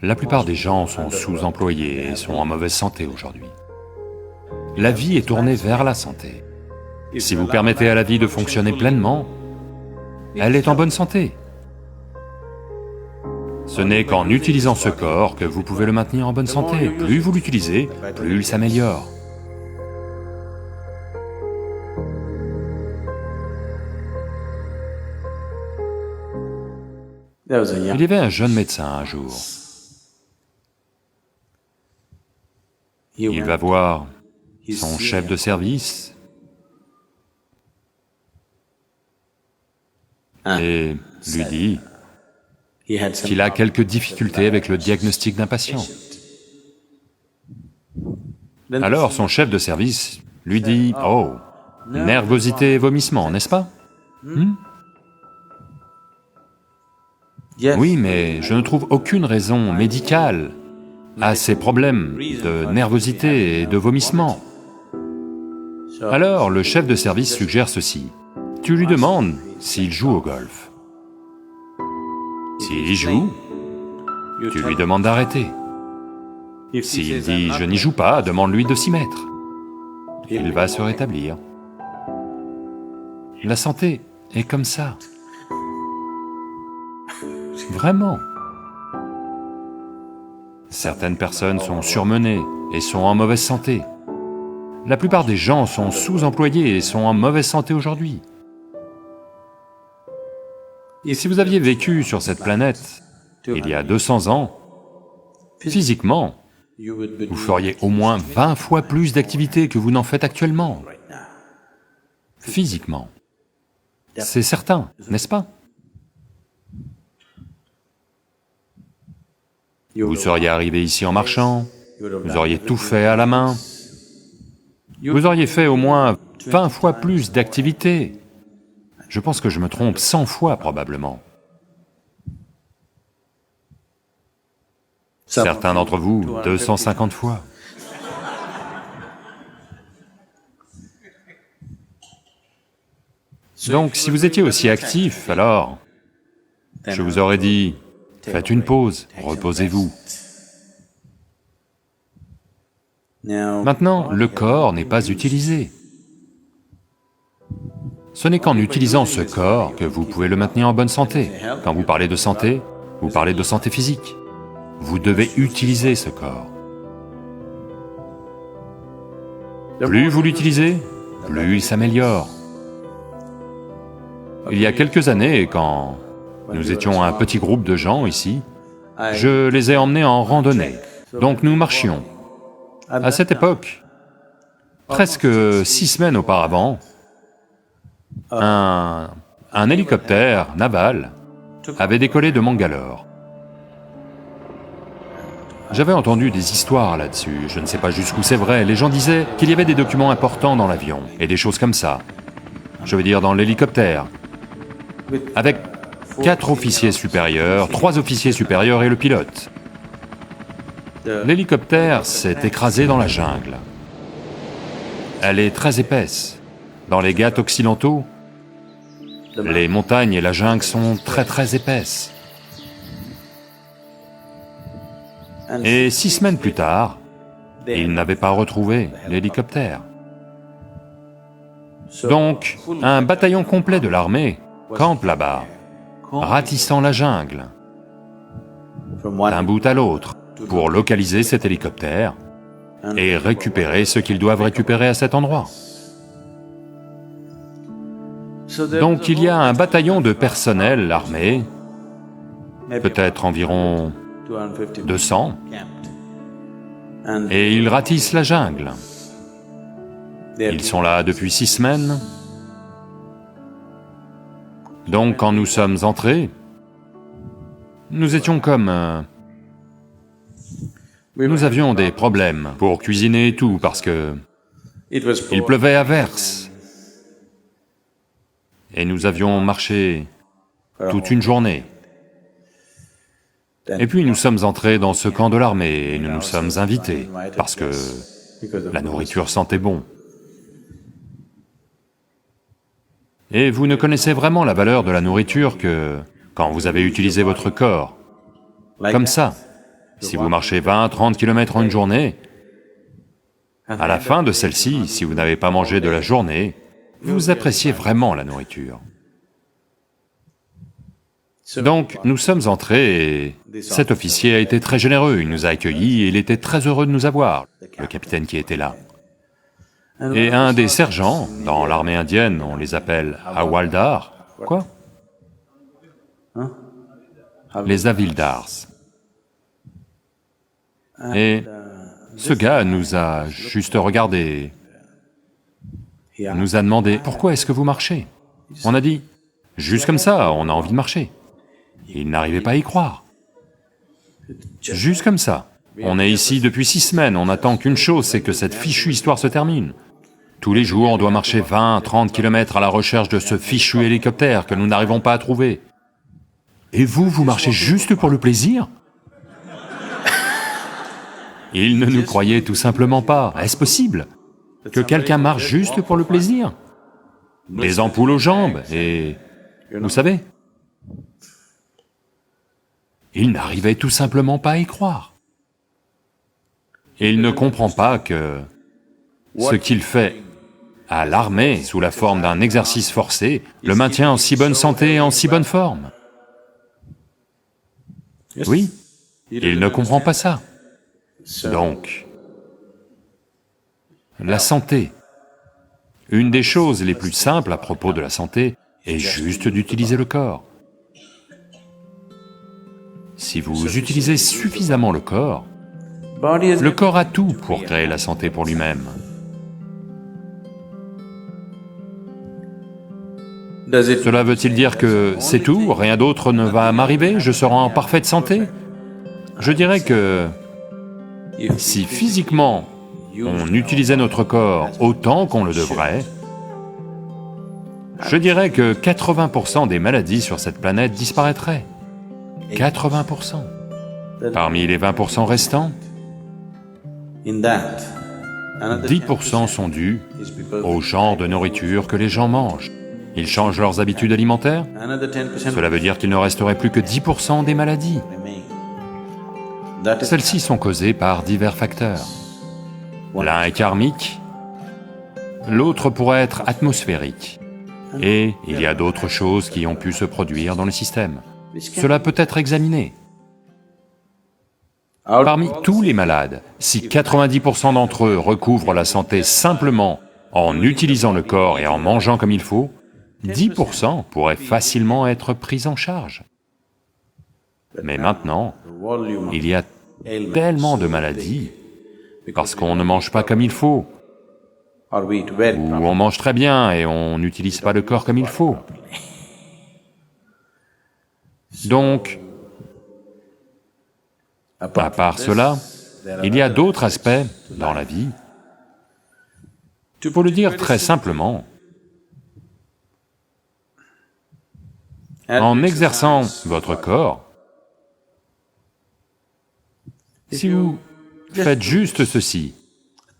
La plupart des gens sont sous-employés et sont en mauvaise santé aujourd'hui. La vie est tournée vers la santé. Si vous permettez à la vie de fonctionner pleinement, elle est en bonne santé. Ce n'est qu'en utilisant ce corps que vous pouvez le maintenir en bonne santé. Plus vous l'utilisez, plus il s'améliore. Il y avait un jeune médecin un jour. Il va voir son chef de service et lui dit qu'il a quelques difficultés avec le diagnostic d'un patient. Alors son chef de service lui dit, « Oh, nervosité et vomissement, n'est-ce pas ? Oui, mais je ne trouve aucune raison médicale à ces problèmes de nervosité et de vomissement. » Alors le chef de service suggère ceci, tu lui demandes s'il joue au golf. S'il y joue, tu lui demandes d'arrêter. S'il dit « je n'y joue pas », demande-lui de s'y mettre. Il va se rétablir. La santé est comme ça. Vraiment. Certaines personnes sont surmenées et sont en mauvaise santé. La plupart des gens sont sous-employés et sont en mauvaise santé aujourd'hui. Et si vous aviez vécu sur cette planète il y a 200 ans, physiquement, vous feriez au moins 20 fois plus d'activités que vous n'en faites actuellement. Physiquement. C'est certain, n'est-ce pas? Vous seriez arrivé ici en marchant, vous auriez tout fait à la main, vous auriez fait au moins 20 fois plus d'activités. Je pense que je me trompe 100 fois probablement. Certains d'entre vous, 250 fois. Donc si vous étiez aussi actif, alors, je vous aurais dit, faites une pause, reposez-vous. Maintenant, le corps n'est pas utilisé. Ce n'est qu'en utilisant ce corps que vous pouvez le maintenir en bonne santé. Quand vous parlez de santé, vous parlez de santé physique. Vous devez utiliser ce corps. Plus vous l'utilisez, plus il s'améliore. Il y a quelques années, quand nous étions un petit groupe de gens ici, je les ai emmenés en randonnée, donc nous marchions. À cette époque, presque 6 semaines auparavant, un hélicoptère naval avait décollé de Mangalore. J'avais entendu des histoires là-dessus, je ne sais pas jusqu'où c'est vrai, les gens disaient qu'il y avait des documents importants dans l'avion, et des choses comme ça. Je veux dire dans l'hélicoptère, avec 4 officiers supérieurs, 3 officiers supérieurs et le pilote. L'hélicoptère s'est écrasé dans la jungle. Elle est très épaisse. Dans les Ghats occidentaux, les montagnes et la jungle sont très épaisses. Et 6 semaines plus tard, ils n'avaient pas retrouvé l'hélicoptère. Donc, un bataillon complet de l'armée campe là-bas, ratissant la jungle, d'un bout à l'autre, pour localiser cet hélicoptère et récupérer ce qu'ils doivent récupérer à cet endroit. Donc il y a un bataillon de personnel armé, peut-être environ 200, et ils ratissent la jungle. Ils sont là depuis 6 semaines. Donc quand nous sommes entrés, nous étions comme... Nous avions des problèmes pour cuisiner et tout, parce que il pleuvait à verse. Et nous avions marché toute une journée. Et puis nous sommes entrés dans ce camp de l'armée et nous nous sommes invités, parce que la nourriture sentait bon. Et vous ne connaissez vraiment la valeur de la nourriture que quand vous avez utilisé votre corps, comme ça. Si vous marchez 20-30 km en une journée, à la fin de celle-ci, si vous n'avez pas mangé de la journée, vous appréciez vraiment la nourriture. Donc, nous sommes entrés et cet officier a été très généreux, il nous a accueillis et il était très heureux de nous avoir, le capitaine qui était là. Et un des sergents, dans l'armée indienne, on les appelle Hawaldar. Quoi? Les Havildars. Et ce gars nous a juste regardé, nous a demandé, « Pourquoi est-ce que vous marchez ?» On a dit, « Juste comme ça, on a envie de marcher. » Il n'arrivait pas à y croire. Juste comme ça. On est ici depuis 6 semaines, on n'attend qu'une chose, c'est que cette fichue histoire se termine. Tous les jours, on doit marcher 20-30 km à la recherche de ce fichu hélicoptère que nous n'arrivons pas à trouver. Et vous, vous marchez juste pour le plaisir? Il ne nous croyait tout simplement pas. Est-ce possible que quelqu'un marche juste pour le plaisir? Des ampoules aux jambes et... vous savez? Il n'arrivait tout simplement pas à y croire. Et il ne comprend pas que ce qu'il fait à l'armée, sous la forme d'un exercice forcé, le maintient en si bonne santé et en si bonne forme. Oui, il ne comprend pas ça. Donc, la santé. Une des choses les plus simples à propos de la santé est juste d'utiliser le corps. Si vous utilisez suffisamment le corps a tout pour créer la santé pour lui-même. Cela veut-il dire que c'est tout, rien d'autre ne va m'arriver, je serai en parfaite santé? Je dirais que si physiquement on utilisait notre corps autant qu'on le devrait, je dirais que 80% des maladies sur cette planète disparaîtraient. 80%. Parmi les 20% restants, 10% sont dus au genre de nourriture que les gens mangent. Ils changent leurs habitudes alimentaires, cela veut dire qu'il ne resterait plus que 10% des maladies. Celles-ci sont causées par divers facteurs. L'un est karmique, l'autre pourrait être atmosphérique. Et il y a d'autres choses qui ont pu se produire dans le système. Cela peut être examiné. Parmi tous les malades, si 90% d'entre eux recouvrent la santé simplement en utilisant le corps et en mangeant comme il faut, 10% pourraient facilement être pris en charge. Mais maintenant, il y a tellement de maladies parce qu'on ne mange pas comme il faut, ou on mange très bien et on n'utilise pas le corps comme il faut. Donc, à part cela, il y a d'autres aspects dans la vie. Pour le dire très simplement, en exerçant votre corps, si vous faites juste ceci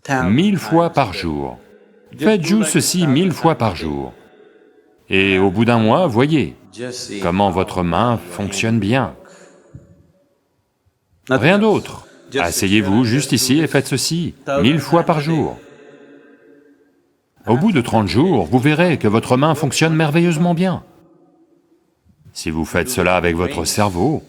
1000 fois par jour, faites juste ceci 1000 fois par jour, et au bout d'un mois, voyez comment votre main fonctionne bien. Rien d'autre. Asseyez-vous juste ici et faites ceci 1000 fois par jour. Au bout de 30 jours, vous verrez que votre main fonctionne merveilleusement bien. Si vous faites cela avec votre cerveau,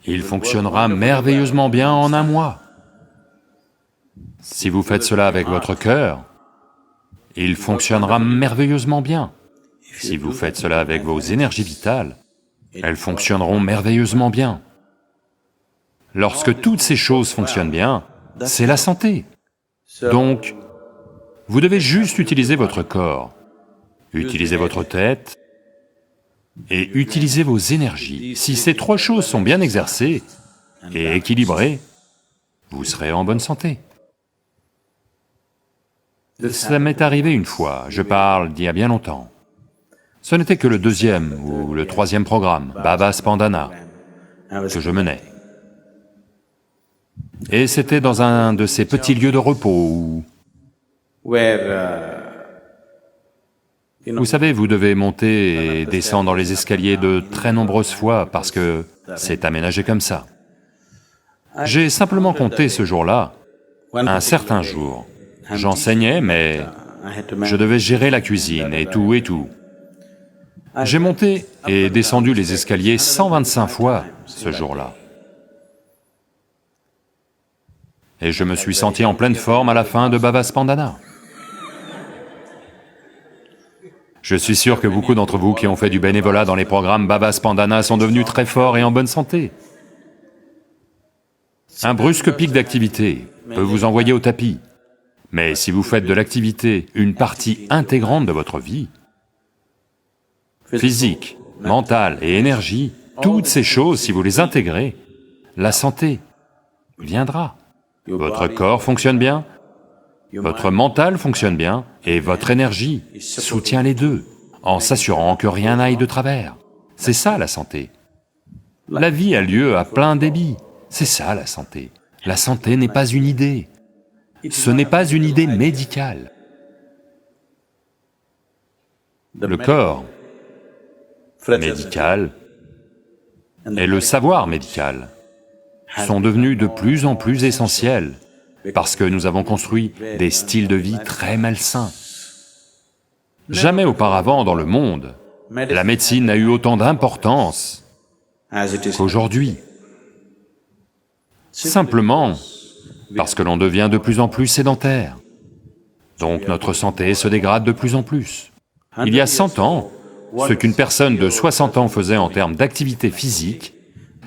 il fonctionnera merveilleusement bien en un mois. Si vous faites cela avec votre cœur, il fonctionnera merveilleusement bien. Si vous faites cela avec vos énergies vitales, elles fonctionneront merveilleusement bien. Lorsque toutes ces choses fonctionnent bien, c'est la santé. Donc, vous devez juste utiliser votre corps, utiliser votre tête et utiliser vos énergies. Si ces 3 choses sont bien exercées et équilibrées, vous serez en bonne santé. Ça m'est arrivé une fois, je parle d'il y a bien longtemps. Ce n'était que le 2e ou le 3e programme, Baba Spandana, que je menais. Et c'était dans un de ces petits lieux de repos où Vous savez, vous devez monter et descendre les escaliers de très nombreuses fois parce que c'est aménagé comme ça. J'ai simplement compté ce jour-là, un certain jour. J'enseignais, mais je devais gérer la cuisine et tout et tout. J'ai monté et descendu les escaliers 125 fois ce jour-là. Et je me suis senti en pleine forme à la fin de Baba Spandana. Je suis sûr que beaucoup d'entre vous qui ont fait du bénévolat dans les programmes Baba Spandana sont devenus très forts et en bonne santé. Un brusque pic d'activité peut vous envoyer au tapis. Mais si vous faites de l'activité une partie intégrante de votre vie, physique, mentale et énergie, toutes ces choses, si vous les intégrez, la santé viendra. Votre corps fonctionne bien, votre mental fonctionne bien, et votre énergie soutient les deux, en s'assurant que rien n'aille de travers. C'est ça la santé. La vie a lieu à plein débit, c'est ça la santé. La santé n'est pas une idée, ce n'est pas une idée médicale. Le corps médical et le savoir médical sont devenus de plus en plus essentiels parce que nous avons construit des styles de vie très malsains. Jamais auparavant dans le monde, la médecine n'a eu autant d'importance qu'aujourd'hui. Simplement parce que l'on devient de plus en plus sédentaire. Donc notre santé se dégrade de plus en plus. Il y a 100 ans, ce qu'une personne de 60 ans faisait en termes d'activité physique,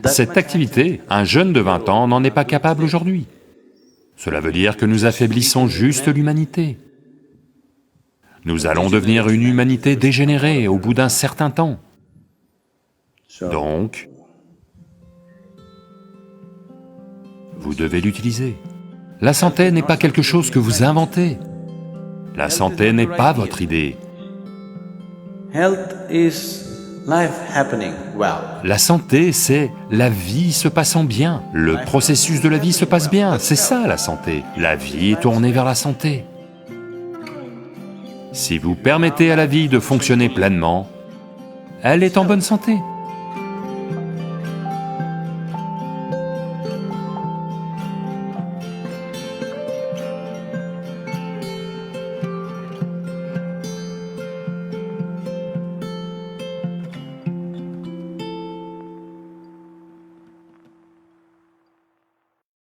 cette activité, un jeune de 20 ans n'en est pas capable aujourd'hui. Cela veut dire que nous affaiblissons juste l'humanité. Nous allons devenir une humanité dégénérée au bout d'un certain temps. Donc, vous devez l'utiliser. La santé n'est pas quelque chose que vous inventez. La santé n'est pas votre idée. La santé, c'est la vie se passant bien. Le processus de la vie se passe bien, c'est ça la santé. La vie est tournée vers la santé. Si vous permettez à la vie de fonctionner pleinement, elle est en bonne santé.